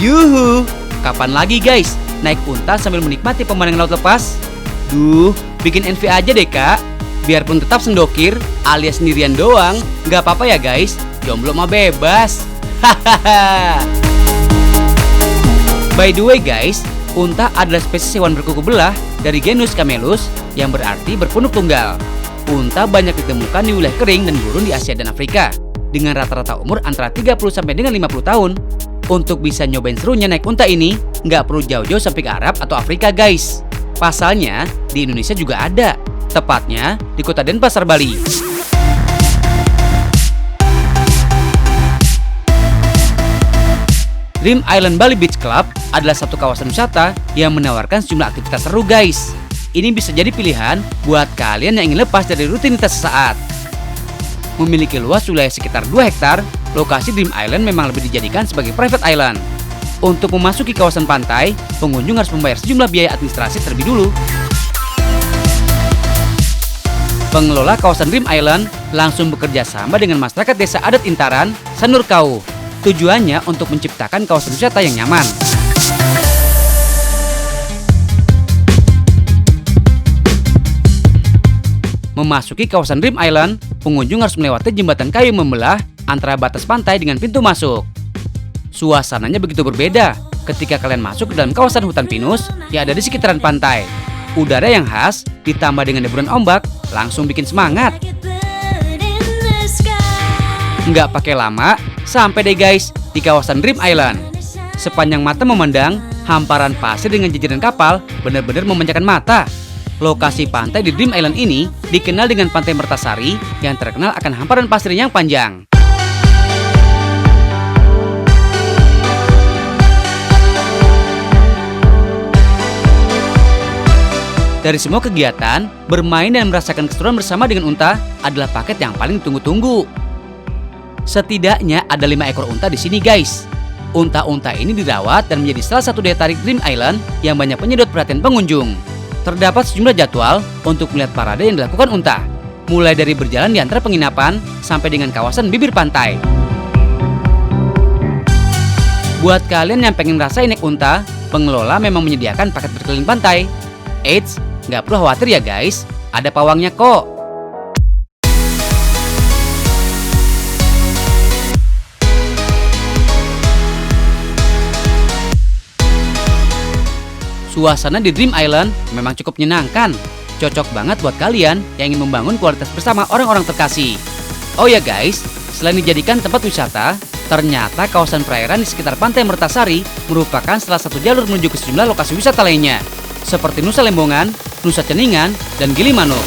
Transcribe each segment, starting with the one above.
Yuhu, kapan lagi guys naik unta sambil menikmati pemandangan laut lepas? Duh, bikin envy aja deh kak. Biarpun tetap sendokir alias sendirian doang, nggak apa-apa ya guys, jomblo mah bebas. Hahaha. By the way guys, unta adalah spesies hewan berkuku belah dari genus Camelus yang berarti berpunuk tunggal. Unta banyak ditemukan di wilayah kering dan gurun di Asia dan Afrika dengan rata-rata umur antara 30 sampai dengan 50 tahun. Untuk bisa nyobain serunya naik unta ini, nggak perlu jauh-jauh sampai ke Arab atau Afrika guys. Pasalnya, di Indonesia juga ada, tepatnya di kota Denpasar, Bali. Dream Island Bali Beach Club adalah satu kawasan wisata yang menawarkan sejumlah aktivitas seru guys. Ini bisa jadi pilihan buat kalian yang ingin lepas dari rutinitas sesaat. Memiliki luas wilayah sekitar 2 hektar, lokasi Dream Island memang lebih dijadikan sebagai private island. Untuk memasuki kawasan pantai, pengunjung harus membayar sejumlah biaya administrasi terlebih dulu. Pengelola kawasan Dream Island langsung bekerja sama dengan masyarakat desa adat Intaran, Sanurkau. Tujuannya untuk menciptakan kawasan wisata yang nyaman. Memasuki kawasan Dream Island, pengunjung harus melewati jembatan kayu membelah antara batas pantai dengan pintu masuk. Suasananya begitu berbeda ketika kalian masuk ke dalam kawasan hutan pinus yang ada di sekitaran pantai. Udara yang khas ditambah dengan deburan ombak langsung bikin semangat. Nggak pakai lama, sampai deh guys di kawasan Dream Island. Sepanjang mata memandang, hamparan pasir dengan jajaran kapal benar-benar memanjakan mata. Lokasi pantai di Dream Island ini dikenal dengan Pantai Mertasari yang terkenal akan hamparan pasir yang panjang. Dari semua kegiatan, bermain dan merasakan keseruan bersama dengan unta adalah paket yang paling ditunggu-tunggu. Setidaknya ada 5 ekor unta di sini guys. Unta-unta ini dirawat dan menjadi salah satu daya tarik Dream Island yang banyak menyedot perhatian pengunjung. Terdapat sejumlah jadwal untuk melihat parade yang dilakukan unta, mulai dari berjalan di antara penginapan sampai dengan kawasan bibir pantai. Buat kalian yang pengen ngerasain naik unta, pengelola memang menyediakan paket berkeliling pantai. Eits, nggak perlu khawatir ya guys, ada pawangnya kok. Suasana di Dream Island memang cukup menyenangkan. Cocok banget buat kalian yang ingin membangun kualitas bersama orang-orang terkasih. Oh ya guys, selain dijadikan tempat wisata, ternyata kawasan perairan di sekitar Pantai Mertasari merupakan salah satu jalur menuju ke sejumlah lokasi wisata lainnya, seperti Nusa Lembongan, Nusa Ceningan, dan Gilimanuk.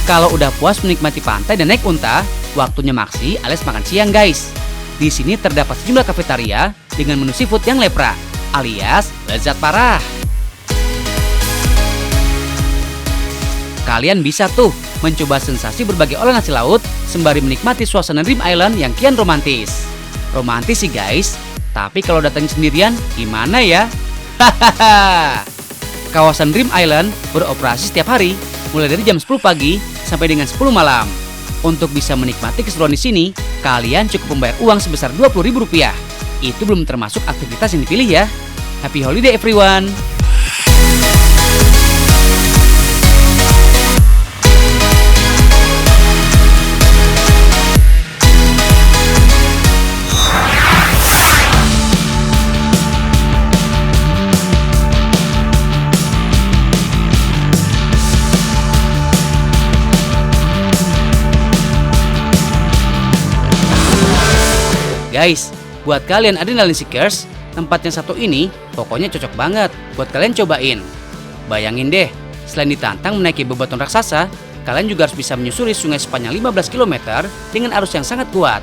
Kalau udah puas menikmati pantai dan naik unta, waktunya maksi alias makan siang guys. Di sini terdapat sejumlah kafetaria dengan menu seafood yang lepra, alias lezat parah. Kalian bisa tuh mencoba sensasi berbagai olahan hasil laut sembari menikmati suasana Dream Island yang kian romantis. Romantis sih guys, tapi kalau datang sendirian gimana ya? Hahaha. Kawasan Dream Island beroperasi setiap hari mulai dari jam 10 pagi sampai dengan 10 malam. Untuk bisa menikmati keseruan di sini, kalian cukup membayar uang sebesar Rp20.000. Itu belum termasuk aktivitas yang dipilih ya. Happy holiday everyone. Guys, buat kalian adrenaline seekers, tempat yang satu ini pokoknya cocok banget buat kalian cobain. Bayangin deh, selain ditantang menaiki bebatuan raksasa, kalian juga harus bisa menyusuri sungai sepanjang 15 km dengan arus yang sangat kuat.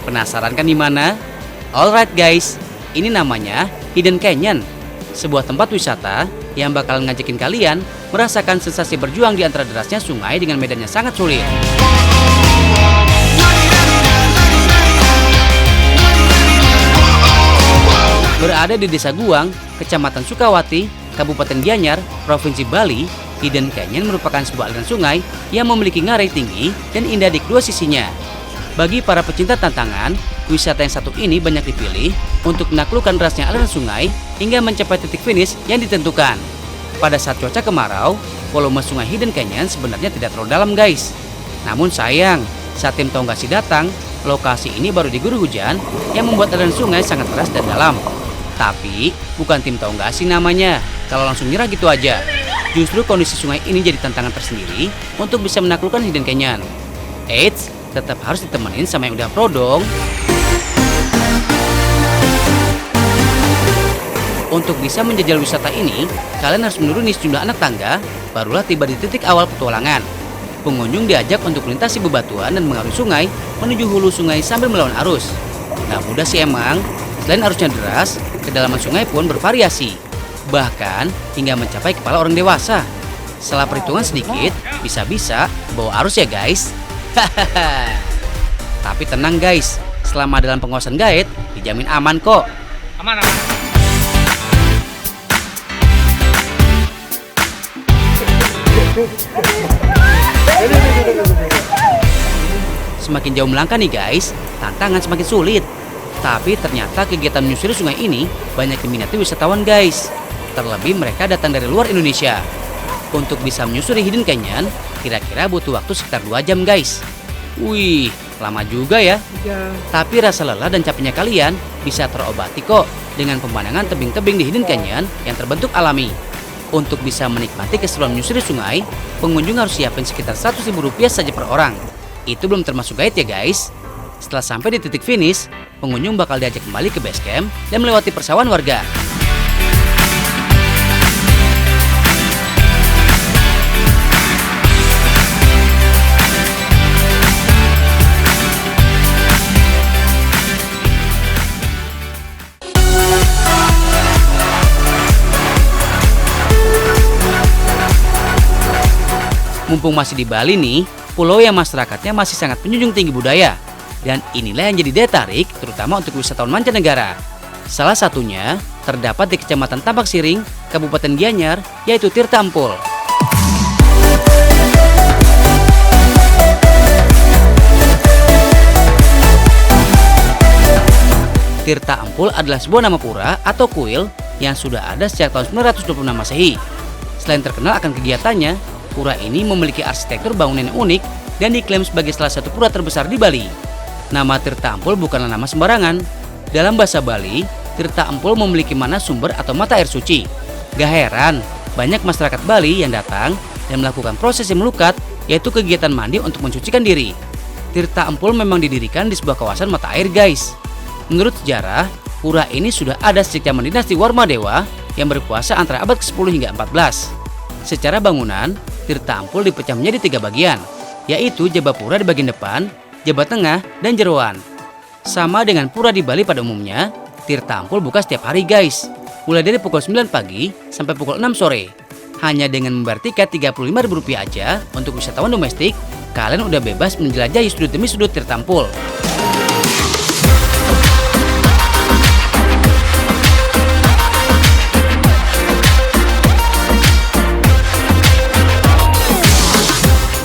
Penasaran kan di mana? Alright guys, ini namanya Hidden Canyon, sebuah tempat wisata yang bakalan ngajakin kalian merasakan sensasi berjuang di antara derasnya sungai dengan medannya sangat sulit. Berada di Desa Guang, Kecamatan Sukawati, Kabupaten Gianyar, Provinsi Bali, Hidden Canyon merupakan sebuah aliran sungai yang memiliki ngarai tinggi dan indah di kedua sisinya. Bagi para pecinta tantangan, wisata yang satu ini banyak dipilih untuk menaklukkan derasnya aliran sungai hingga mencapai titik finish yang ditentukan. Pada saat cuaca kemarau, volume sungai Hidden Canyon sebenarnya tidak terlalu dalam guys. Namun sayang, saat tim Tonggasi datang, lokasi ini baru diguyur hujan yang membuat aliran sungai sangat deras dan dalam. Tapi bukan tim Tonggasi namanya, kalau langsung nyerah gitu aja. Justru kondisi sungai ini jadi tantangan tersendiri untuk bisa menaklukkan Hidden Canyon. Eits, tetap harus ditemenin sama yang udah pro dong. Untuk bisa menjajal wisata ini, kalian harus menuruni sejumlah anak tangga, barulah tiba di titik awal petualangan. Pengunjung diajak untuk melintasi bebatuan dan mengarungi sungai menuju hulu sungai sambil melawan arus. Gak mudah sih emang, selain arusnya deras, kedalaman sungai pun bervariasi. Bahkan hingga mencapai kepala orang dewasa. Setelah perhitungan sedikit, bisa-bisa bawa arus ya guys. Tapi tenang guys, selama dalam pengawasan guide, dijamin aman kok. Aman, aman. Semakin jauh melangkah nih guys, tantangan semakin sulit. Tapi ternyata kegiatan menyusuri sungai ini banyak diminati wisatawan guys. Terlebih mereka datang dari luar Indonesia. Untuk bisa menyusuri Hidden Canyon, kira-kira butuh waktu sekitar 2 jam guys. Wih, lama juga ya. Tapi rasa lelah dan capeknya kalian bisa terobati kok dengan pemandangan tebing-tebing di Hidden Canyon yang terbentuk alami. Untuk bisa menikmati keseruan menyusuri sungai, pengunjung harus siapin sekitar Rp100.000 saja per orang. Itu belum termasuk guide ya guys. Setelah sampai di titik finish, pengunjung bakal diajak kembali ke base camp dan melewati persawahan warga. Mumpung masih di Bali nih, pulau yang masyarakatnya masih sangat menjunjung tinggi budaya. Dan inilah yang jadi daya tarik terutama untuk wisatawan mancanegara. Salah satunya terdapat di Kecamatan Tampak Siring, Kabupaten Gianyar, yaitu Tirta Empul. Tirta Empul adalah sebuah nama pura atau kuil yang sudah ada sejak tahun 926 Masehi. Selain terkenal akan kegiatannya, pura ini memiliki arsitektur bangunan yang unik dan diklaim sebagai salah satu pura terbesar di Bali. Nama Tirta Empul bukanlah nama sembarangan. Dalam bahasa Bali, Tirta Empul memiliki makna sumber atau mata air suci. Gak heran, banyak masyarakat Bali yang datang dan melakukan proses yang melukat, yaitu kegiatan mandi untuk mensucikan diri. Tirta Empul memang didirikan di sebuah kawasan mata air guys. Menurut sejarah, pura ini sudah ada sejak zaman dinasti Warmadewa yang berkuasa antara abad ke-10 hingga 14. Secara bangunan, Tirta Empul dipecah menjadi 3 bagian, yaitu Jabapura di bagian depan, Jaba Tengah, dan Jeroan. Sama dengan pura di Bali pada umumnya, Tirta Empul buka setiap hari guys, mulai dari pukul 9 pagi sampai pukul 6 sore. Hanya dengan membayar tiket Rp35.000 aja untuk wisatawan domestik, kalian udah bebas menjelajahi sudut demi sudut Tirta Empul.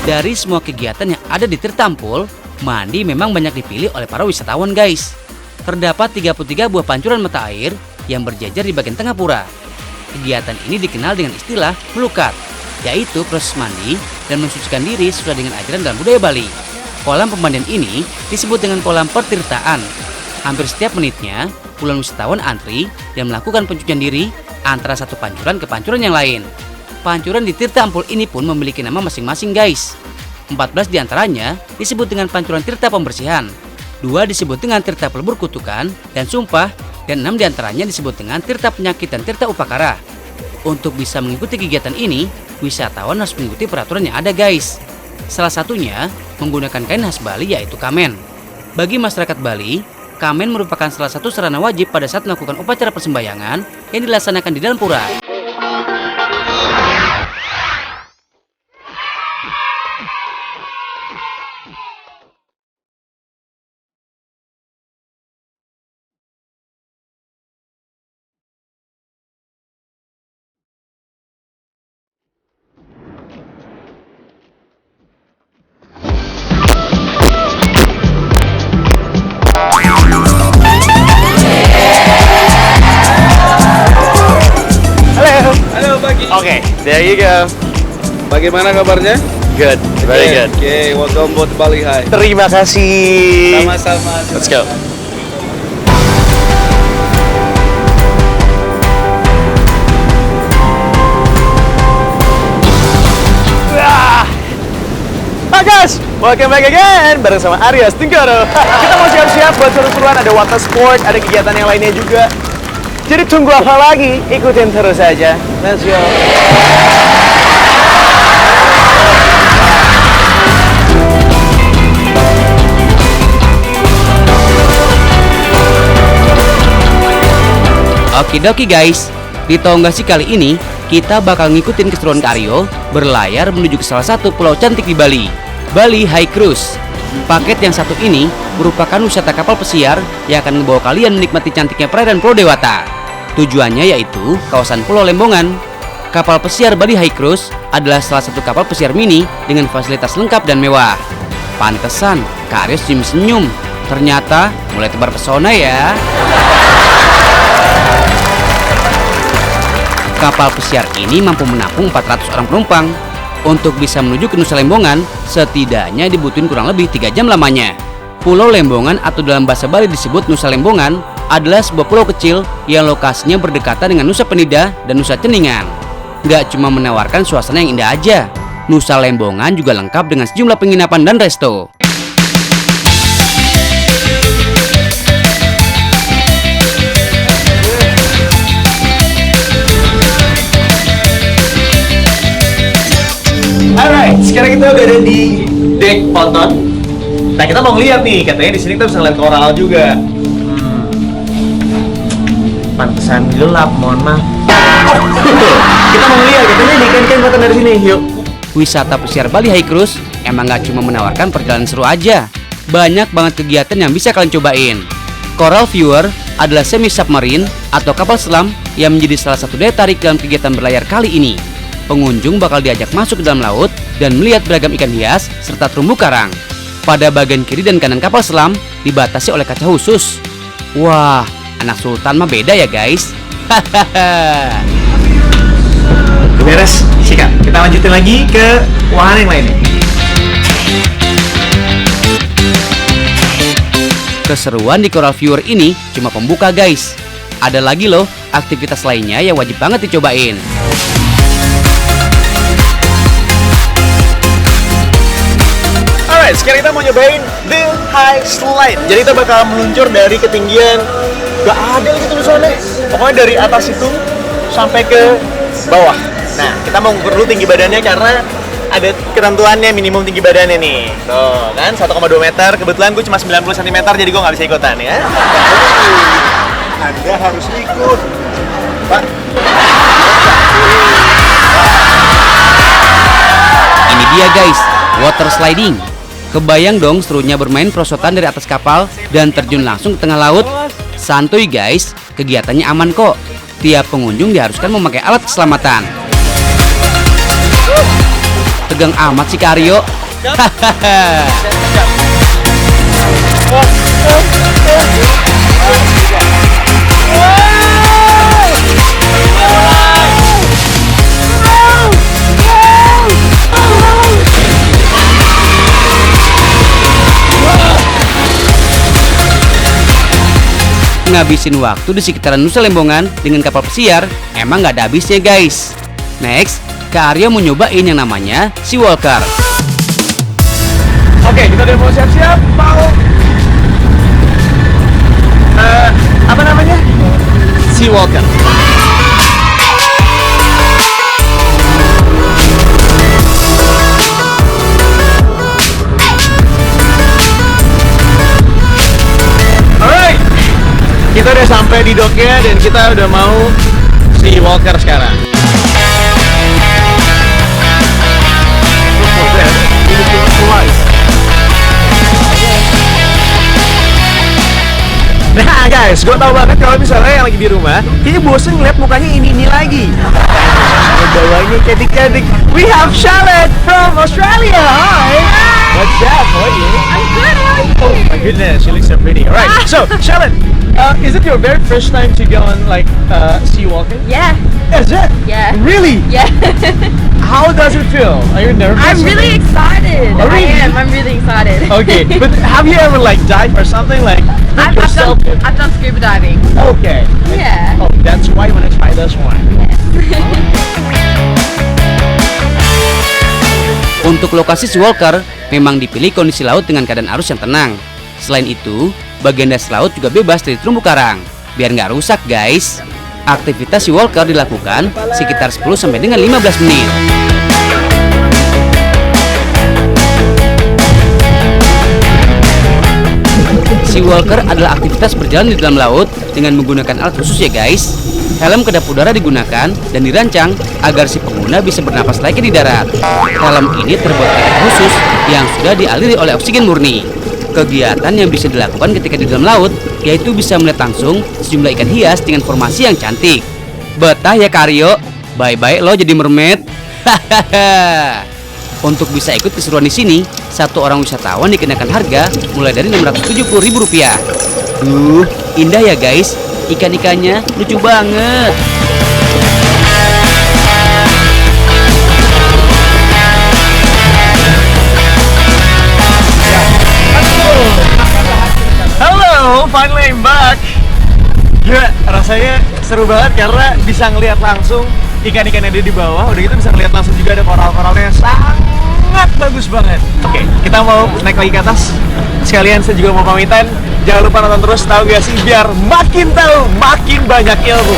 Dari semua kegiatan yang ada di Tirta Empul, mandi memang banyak dipilih oleh para wisatawan guys. Terdapat 33 buah pancuran mata air yang berjajar di bagian tengah pura. Kegiatan ini dikenal dengan istilah melukat, yaitu proses mandi dan mensucikan diri sesuai dengan ajaran dalam budaya Bali. Kolam pemandian ini disebut dengan kolam pertirtaan. Hampir setiap menitnya, puluhan wisatawan antri dan melakukan pencucian diri antara satu pancuran ke pancuran yang lain. Pancuran di Tirta Empul ini pun memiliki nama masing-masing guys. 14 diantaranya disebut dengan pancuran Tirta Pembersihan, 2 disebut dengan Tirta Pelebur Kutukan dan Sumpah, dan 6 diantaranya disebut dengan Tirta Penyakit dan Tirta Upakara. Untuk bisa mengikuti kegiatan ini, wisatawan harus mengikuti peraturan yang ada guys. Salah satunya menggunakan kain khas Bali yaitu kamen. Bagi masyarakat Bali, kamen merupakan salah satu sarana wajib pada saat melakukan upacara persembahyangan yang dilaksanakan di dalam pura. There you go. Bagaimana kabarnya? Good. Very good. Oke, welcome buat Bali High. Terima kasih. Sama-sama. Let's go. Hai guys, welcome back again bareng sama Arya Stinggaro. Kita mau siap-siap buat seru-seruan, ada water sport, ada kegiatan yang lainnya juga. Jadi tunggu apa lagi? Ikutin terus aja. Let's go. Okidoki guys, di Tonggasi kali ini kita bakal ngikutin keseruan Kak Aryo berlayar menuju ke salah satu pulau cantik di Bali, Bali High Cruise. Paket yang satu ini merupakan wisata kapal pesiar yang akan membawa kalian menikmati cantiknya perairan Pulau Dewata. Tujuannya yaitu kawasan Pulau Lembongan. Kapal pesiar Bali High Cruise adalah salah satu kapal pesiar mini dengan fasilitas lengkap dan mewah. Pantesan Kak Aryo senyum-senyum, ternyata mulai tebar pesona ya. Kapal pesiar ini mampu menampung 400 orang penumpang. Untuk bisa menuju ke Nusa Lembongan, setidaknya dibutuhin kurang lebih 3 jam lamanya. Pulau Lembongan atau dalam bahasa Bali disebut Nusa Lembongan adalah sebuah pulau kecil yang lokasinya berdekatan dengan Nusa Penida dan Nusa Ceningan. Gak cuma menawarkan suasana yang indah aja, Nusa Lembongan juga lengkap dengan sejumlah penginapan dan resto. Alright, sekarang kita udah ada di deck ponton. Nah, kita mau ngeliat nih, katanya di sini kita bisa ngeliat koral juga. Pantesan gelap, mohon maaf. Kita mau ngeliat, katanya nih kan kelihatan dari sini, yuk. Wisata pesiar Bali High Cruise emang gak cuma menawarkan perjalanan seru aja. Banyak banget kegiatan yang bisa kalian cobain. Coral Viewer adalah semi-submarine atau kapal selam yang menjadi salah satu daya tarik dalam kegiatan berlayar kali ini. Pengunjung bakal diajak masuk ke dalam laut dan melihat beragam ikan hias serta terumbu karang. Pada bagian kiri dan kanan kapal selam dibatasi oleh kaca khusus. Wah, anak sultan mah beda ya guys. Hahaha. Beres, sikat. Kita lanjutin lagi ke wahana yang lainnya. Keseruan di Coral Viewer ini cuma pembuka guys. Ada lagi loh aktivitas lainnya yang wajib banget dicobain. Alright, sekarang kita mau nyobain The High Slide. Jadi kita bakal meluncur dari ketinggian gak ada gitu tulisannya. Pokoknya dari atas itu sampai ke bawah. Nah, kita mau ngukur dulu tinggi badannya karena ada ketentuannya minimum tinggi badannya nih. Tuh, kan 1,2 meter. Kebetulan gue cuma 90 cm jadi gue nggak bisa ikutan ya. Anda harus ikut, Pak. Ini dia guys, water sliding. Kebayang dong serunya bermain perosotan dari atas kapal dan terjun langsung ke tengah laut. Santuy guys, kegiatannya aman kok. Tiap pengunjung diharuskan memakai alat keselamatan. Tegang amat sih Kak Aryo. Hahaha. Ngabisin waktu di sekitaran Nusa Lembongan dengan kapal pesiar emang nggak ada habisnya guys. Next, Kak Aryo mau nyobain yang namanya Sea Walker. Oke, kita udah mau siap-siap mau apa namanya? Sea Walker. Kita udah sampai di doknya dan kita udah mau Sea Walker sekarang. Nah guys, guys, gue tau banget kalau misalnya yang lagi di rumah, kayaknya bosen ngeliat mukanya ini lagi. Bawahnya cantik-cantik. We have Charlotte from Australia. Hi. What's up? How are you? I'm good. How are you? Oh my goodness, you look so pretty. All right. So, Charlotte, is it your very first time to go on like sea walking? Yeah. Is it? Yeah. Really? Yeah. How does it feel? Are you nervous? I'm really excited. Oh, really? I am. I'm really excited. Okay, but have you ever like dived or something like? I've done scuba diving. Okay. Yeah. Oh, that's why you want to try this one. Untuk lokasi Seawalker memang dipilih kondisi laut dengan keadaan arus yang tenang. Selain itu, bagian dasar laut juga bebas dari terumbu karang. Biar nggak rusak guys. Aktivitas Seawalker dilakukan sekitar 10 sampai dengan 15 menit. Seawalker adalah aktivitas berjalan di dalam laut dengan menggunakan alat khusus ya guys. Helm kedap udara digunakan dan dirancang agar si pengguna bisa bernapas layaknya di darat. Helm ini terbuat dari khusus yang sudah dialiri oleh oksigen murni. Kegiatan yang bisa dilakukan ketika di dalam laut yaitu bisa melihat langsung sejumlah ikan hias dengan formasi yang cantik. Betah ya Karyo? Bye-bye lo jadi mermaid. Hahaha. Untuk bisa ikut keseruan di sini, satu orang wisatawan dikenakan harga mulai dari Rp670.000. Indah ya guys. Ikan-ikannya lucu banget. Hello, finally I'm back. Gila, rasanya seru banget karena bisa ngelihat langsung ikan-ikan yang ada di bawah. Udah gitu bisa ngelihat langsung juga ada koral-koralnya yang sangat bagus banget. Oke, kita mau naik lagi ke atas. Sekalian saya juga mau pamitan. Jangan lupa nonton terus, tahu gak sih? Biar makin tahu, makin banyak ilmu.